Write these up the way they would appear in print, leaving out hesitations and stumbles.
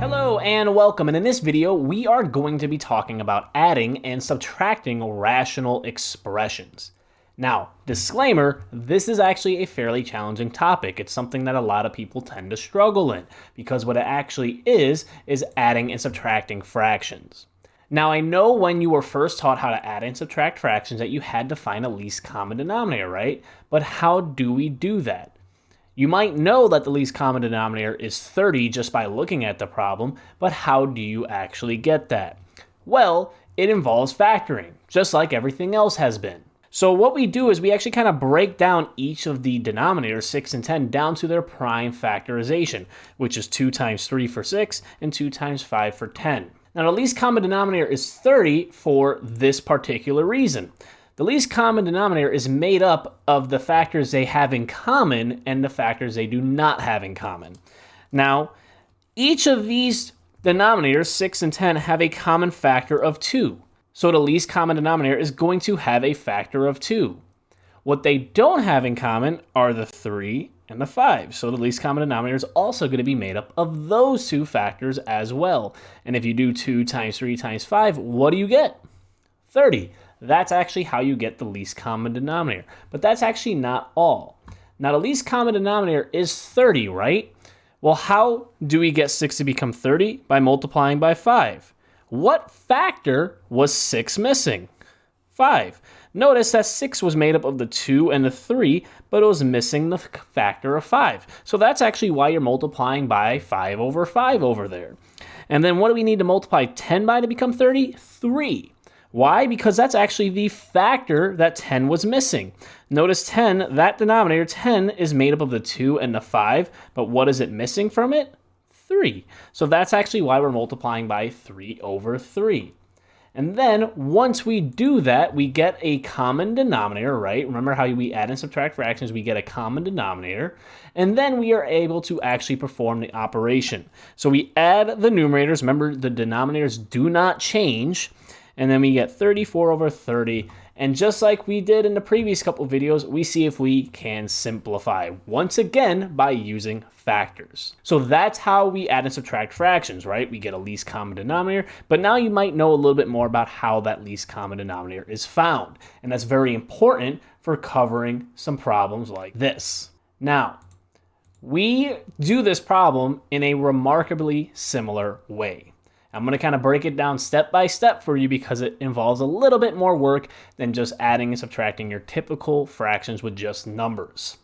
Hello and welcome, and in this video we are going to be talking about adding and subtracting rational expressions. Now, disclaimer, this is actually a fairly challenging topic. It's something that a lot of people tend to struggle in because what it actually is adding and subtracting fractions. Now, I know when you were first taught how to add and subtract fractions that you had to find a least common denominator, right? But how do we do that? You might know that the least common denominator is 30 just by looking at the problem, but how do you actually get that? Well, it involves factoring, just like everything else has been. So what we do is we actually kind of break down each of the denominators, 6 and 10, down to their prime factorization, which is 2 times 3 for 6 and 2 times 5 for 10. Now, the least common denominator is 30 for this particular reason. The least common denominator is made up of the factors they have in common and the factors they do not have in common. Now, each of these denominators, 6 and 10, have a common factor of 2. So the least common denominator is going to have a factor of 2. What they don't have in common are the 3 and the 5. So the least common denominator is also going to be made up of those two factors as well. And if you do 2 times 3 times 5, what do you get? 30. That's actually how you get the least common denominator. But that's actually not all. Now, the least common denominator is 30, right? Well, how do we get 6 to become 30? By multiplying by 5. What factor was 6 missing? 5. Notice that 6 was made up of the 2 and the 3, but it was missing the factor of 5. So that's actually why you're multiplying by 5 over 5 over there. And then what do we need to multiply 10 by to become 30? 3. Why? Because that's actually the factor that 10 was missing. Notice 10, that denominator 10 is made up of the 2 and the 5, but what is it missing from it? 3. So that's actually why we're multiplying by 3 over 3. And then once we do that, we get a common denominator, right? Remember how we add and subtract fractions, we get a common denominator, and then we are able to actually perform the operation. So we add the numerators, remember the denominators do not change, and then we get 34 over 30. And just like we did in the previous couple videos, we see if we can simplify once again by using factors. So that's how we add and subtract fractions, right? We get a least common denominator, but now you might know a little bit more about how that least common denominator is found. And that's very important for covering some problems like this. Now, we do this problem in a remarkably similar way. I'm going to kind of break it down step by step for you because it involves a little bit more work than just adding and subtracting your typical fractions with just numbers.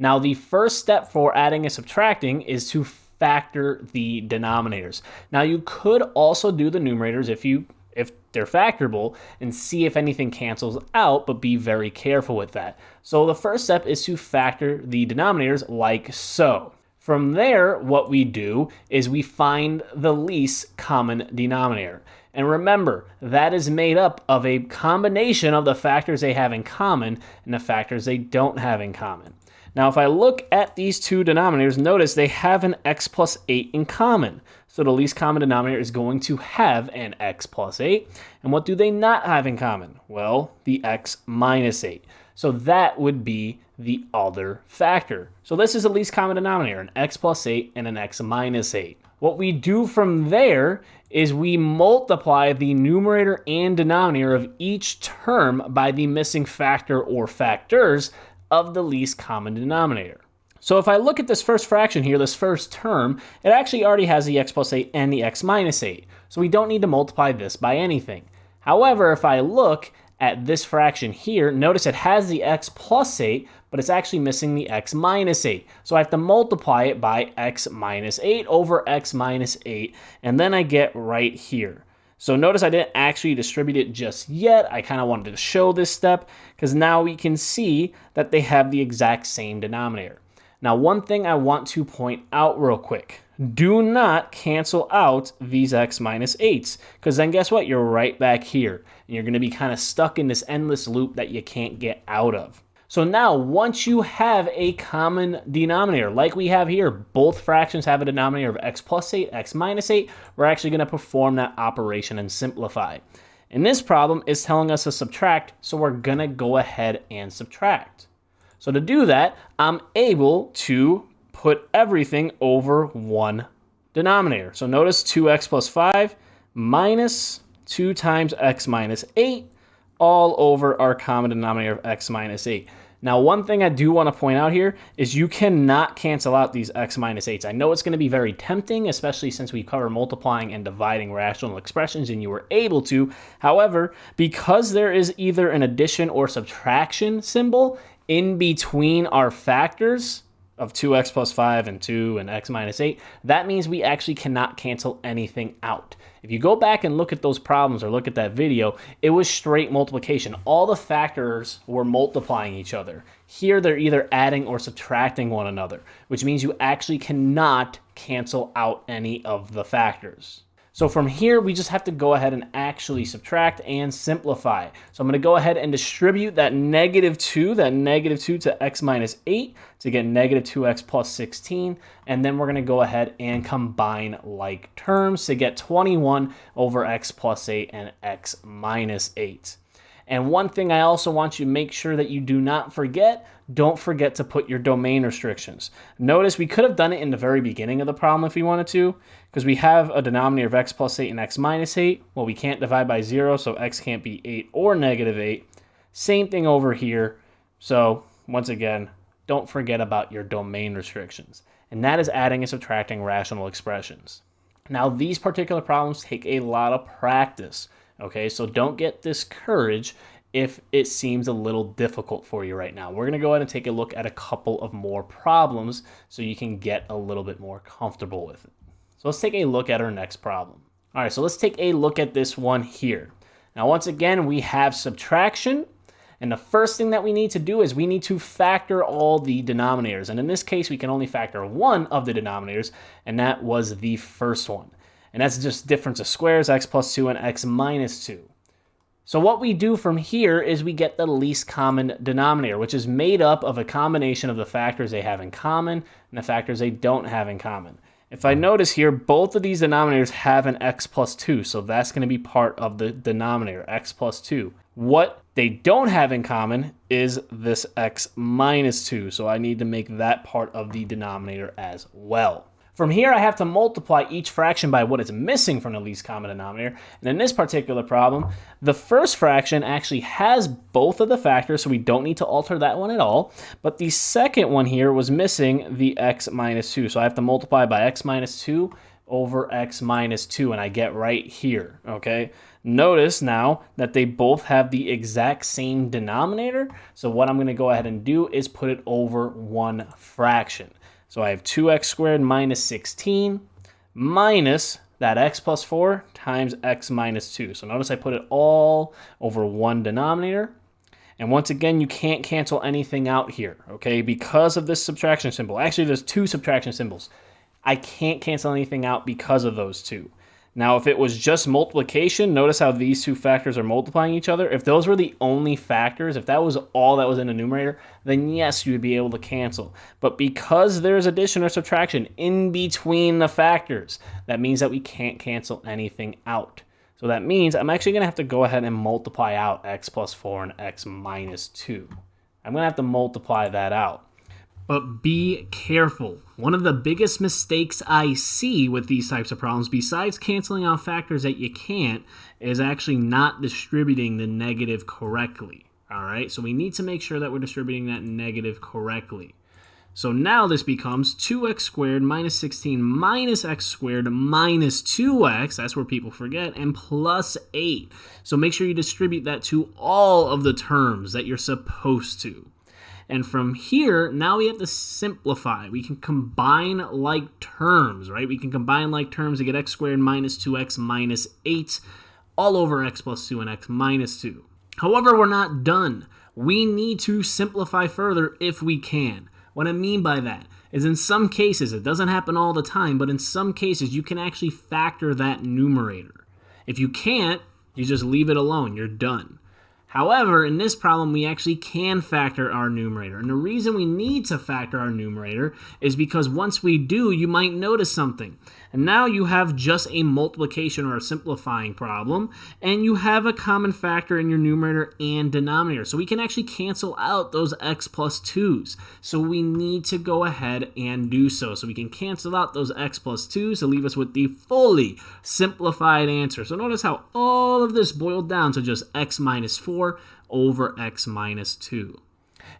Now, the first step for adding and subtracting is to factor the denominators. Now, you could also do the numerators if they're factorable and see if anything cancels out, but be very careful with that. So the first step is to factor the denominators like so. From there, what we do is we find the least common denominator. And remember, that is made up of a combination of the factors they have in common and the factors they don't have in common. Now, if I look at these two denominators, notice they have an x plus 8 in common. So the least common denominator is going to have an x plus 8. And what do they not have in common? Well, the x minus 8. So that would be the other factor. So this is the least common denominator, an x plus 8 and an x minus 8. What we do from there is we multiply the numerator and denominator of each term by the missing factor or factors of the least common denominator. So if I look at this first fraction here, this first term, it actually already has the x plus 8 and the x minus 8. So we don't need to multiply this by anything. However, if I look at this fraction here, notice it has the x plus 8, but it's actually missing the x minus 8. So I have to multiply it by x minus 8 over x minus 8, and then I get right here. So notice I didn't actually distribute it just yet. I kind of wanted to show this step because now we can see that they have the exact same denominator. Now, one thing I want to point out real quick. Do not cancel out these x minus 8s because then guess what? You're right back here. And you're going to be kind of stuck in this endless loop that you can't get out of. So now, once you have a common denominator, like we have here, both fractions have a denominator of x plus 8, x minus 8, we're actually going to perform that operation and simplify. And this problem is telling us to subtract, so we're going to go ahead and subtract. So to do that, I'm able to put everything over one denominator. So notice 2x plus 5 minus 2 times x minus 8 all over our common denominator of x minus 8. Now, one thing I do want to point out here is you cannot cancel out these x minus 8s. I know it's going to be very tempting, especially since we cover multiplying and dividing rational expressions and you were able to. However, because there is either an addition or subtraction symbol in between our factors of 2x plus 5 and 2 and x minus 8, that means we actually cannot cancel anything out. If you go back and look at those problems or look at that video, it was straight multiplication. All the factors were multiplying each other. Here, they're either adding or subtracting one another, which means you actually cannot cancel out any of the factors. So from here, we just have to go ahead and actually subtract and simplify. So I'm going to go ahead and distribute that negative 2 to x minus 8 to get negative 2x plus 16. And then we're going to go ahead and combine like terms to get 21 over x plus 8 and x minus 8. And one thing I also want you to make sure that you do not forget, don't forget to put your domain restrictions. Notice we could have done it in the very beginning of the problem if we wanted to, because we have a denominator of x plus 8 and x minus 8. Well, we can't divide by 0, so x can't be 8 or negative 8. Same thing over here. So once again, don't forget about your domain restrictions. And that is adding and subtracting rational expressions. Now, these particular problems take a lot of practice. Okay, so don't get discouraged if it seems a little difficult for you right now. We're going to go ahead and take a look at a couple of more problems so you can get a little bit more comfortable with it. So let's take a look at our next problem. All right, so let's take a look at this one here. Now, once again, we have subtraction. And the first thing that we need to do is we need to factor all the denominators. And in this case, we can only factor one of the denominators, and that was the first one. And that's just difference of squares, x plus 2 and x minus 2. So what we do from here is we get the least common denominator, which is made up of a combination of the factors they have in common and the factors they don't have in common. If I notice here, both of these denominators have an x plus 2, so that's going to be part of the denominator, x plus 2. What they don't have in common is this x minus 2, so I need to make that part of the denominator as well. From here, I have to multiply each fraction by what is missing from the least common denominator. And in this particular problem, the first fraction actually has both of the factors, so we don't need to alter that one at all. But the second one here was missing the x minus 2. So I have to multiply by x minus 2 over x minus 2, and I get right here, okay? Notice now that they both have the exact same denominator. So what I'm going to go ahead and do is put it over one fraction. So I have 2x squared minus 16 minus that x plus 4 times x minus 2. So notice I put it all over one denominator. And once again, you can't cancel anything out here, okay, because of this subtraction symbol. Actually, there's two subtraction symbols. I can't cancel anything out because of those two. Now, if it was just multiplication, notice how these two factors are multiplying each other. If those were the only factors, if that was all that was in the numerator, then yes, you would be able to cancel. But because there's addition or subtraction in between the factors, that means that we can't cancel anything out. So that means I'm actually going to have to go ahead and multiply out x plus 4 and x minus 2. I'm going to have to multiply that out. But be careful. One of the biggest mistakes I see with these types of problems, besides canceling out factors that you can't, is actually not distributing the negative correctly. All right, so we need to make sure that we're distributing that negative correctly. So now this becomes 2x squared minus 16 minus x squared minus 2x, that's where people forget, and plus 8. So make sure you distribute that to all of the terms that you're supposed to. And from here, now we have to simplify. We can combine like terms, right? We can combine like terms to get x squared minus 2x minus 8 all over x plus 2 and x minus 2. However, we're not done. We need to simplify further if we can. What I mean by that is in some cases, it doesn't happen all the time, but in some cases, you can actually factor that numerator. If you can't, you just leave it alone. You're done. However, in this problem, we actually can factor our numerator. And the reason we need to factor our numerator is because once we do, you might notice something. And now you have just a multiplication or a simplifying problem, and you have a common factor in your numerator and denominator. So we can actually cancel out those x plus 2's. So we need to go ahead and do so. So we can cancel out those x plus 2's to leave us with the fully simplified answer. So notice how all of this boiled down to just x minus 4 over x minus 2.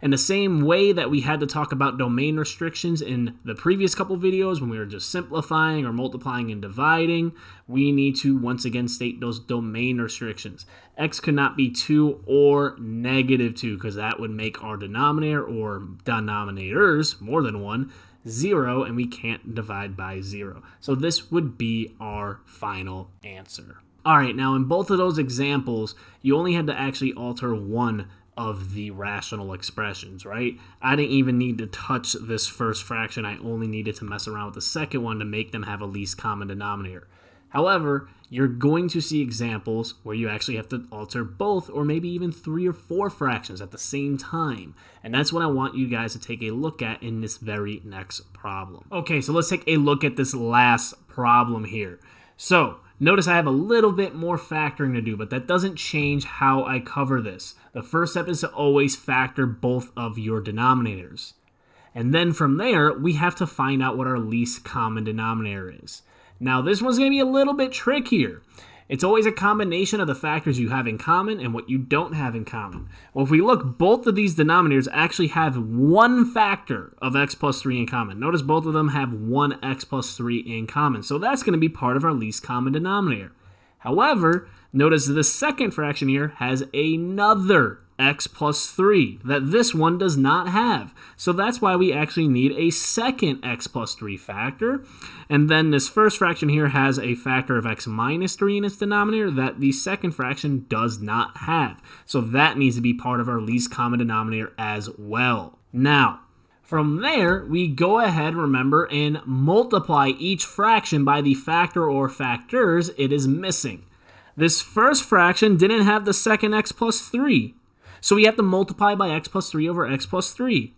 In the same way that we had to talk about domain restrictions in the previous couple videos when we were just simplifying or multiplying and dividing, we need to once again state those domain restrictions. X could not be 2 or negative 2 because that would make our denominator or denominators, more than one, 0, and we can't divide by 0. So this would be our final answer. All right, now in both of those examples, you only had to actually alter one of the rational expressions, right? I didn't even need to touch this first fraction. I only needed to mess around with the second one to make them have a least common denominator. However, you're going to see examples where you actually have to alter both or maybe even 3 or 4 fractions at the same time. And that's what I want you guys to take a look at in this very next problem. Okay, so let's take a look at this last problem here. So notice I have a little bit more factoring to do, but that doesn't change how I cover this. The first step is to always factor both of your denominators. And then from there, we have to find out what our least common denominator is. Now, this one's going to be a little bit trickier. It's always a combination of the factors you have in common and what you don't have in common. Well, if we look, both of these denominators actually have one factor of x plus 3 in common. Notice both of them have one x plus 3 in common. So that's going to be part of our least common denominator. However, notice the second fraction here has another x plus 3 that this one does not have. So that's why we actually need a second x plus 3 factor. And then this first fraction here has a factor of x minus 3 in its denominator that the second fraction does not have. So that needs to be part of our least common denominator as well. Now, from there, we go ahead, remember, and multiply each fraction by the factor or factors it is missing. This first fraction didn't have the second x plus 3. So we have to multiply by x plus 3 over x plus 3.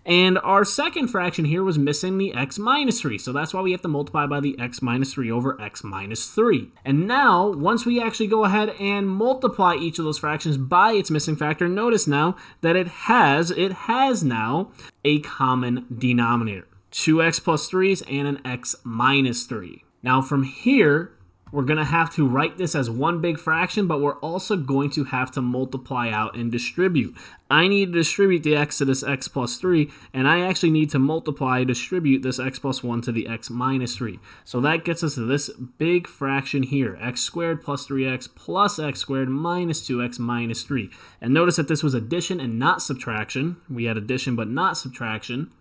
And our second fraction here was missing the x minus 3. So that's why we have to multiply by the x minus 3 over x minus 3. And now, once we actually go ahead and multiply each of those fractions by its missing factor, notice now that it has now a common denominator. 2x plus 3's and an x minus 3. Now from here, we're going to have to write this as one big fraction, but we're also going to have to multiply out and distribute. I need to distribute the x to this x plus 3, and I actually need to distribute this x plus 1 to the x minus 3. So that gets us to this big fraction here, x squared plus 3x plus x squared minus 2x minus 3. And notice that this was addition and not subtraction. We had addition but not subtraction.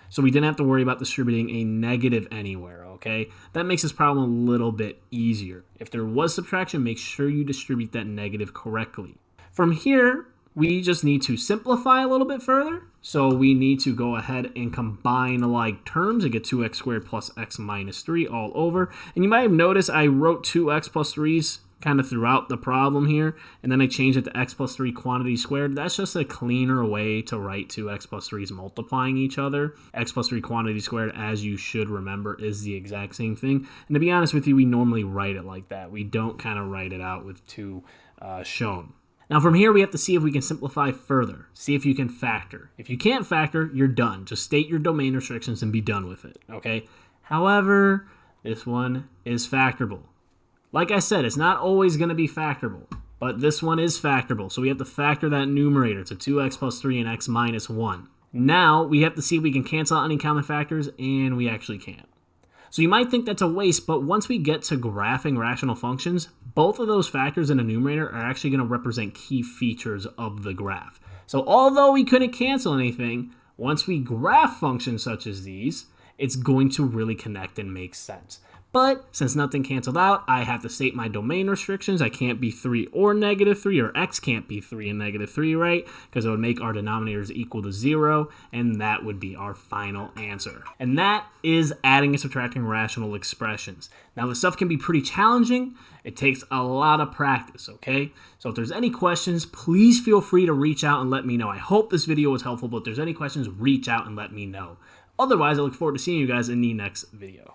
So we didn't have to worry about distributing a negative anywhere, okay? That makes this problem a little bit easier. If there was subtraction, make sure you distribute that negative correctly. From here, we just need to simplify a little bit further. So we need to go ahead and combine like terms and get 2x squared plus x minus 3 all over. And you might have noticed I wrote 2x plus 3's kind of throughout the problem here, and then I changed it to x plus 3 quantity squared. That's just a cleaner way to write 2x plus 3's multiplying each other. X plus 3 quantity squared, as you should remember, is the exact same thing. And to be honest with you, we normally write it like that. We don't kind of write it out with 2 shown. Now from here, we have to see if we can simplify further. See if you can factor. If you can't factor, you're done. Just state your domain restrictions and be done with it, okay? However, this one is factorable. Like I said, it's not always going to be factorable, but this one is factorable. So we have to factor that numerator to 2x plus 3 and x minus 1. Now we have to see if we can cancel out any common factors, and we actually can't. So you might think that's a waste, but once we get to graphing rational functions, both of those factors in the numerator are actually going to represent key features of the graph. So although we couldn't cancel anything, once we graph functions such as these, it's going to really connect and make sense. But since nothing canceled out, I have to state my domain restrictions. I can't be 3 or -3, or x can't be 3 and -3, right? Because it would make our denominators equal to 0, and that would be our final answer. And that is adding and subtracting rational expressions. Now, this stuff can be pretty challenging. It takes a lot of practice, okay? So if there's any questions, please feel free to reach out and let me know. I hope this video was helpful, but if there's any questions, reach out and let me know. Otherwise, I look forward to seeing you guys in the next video.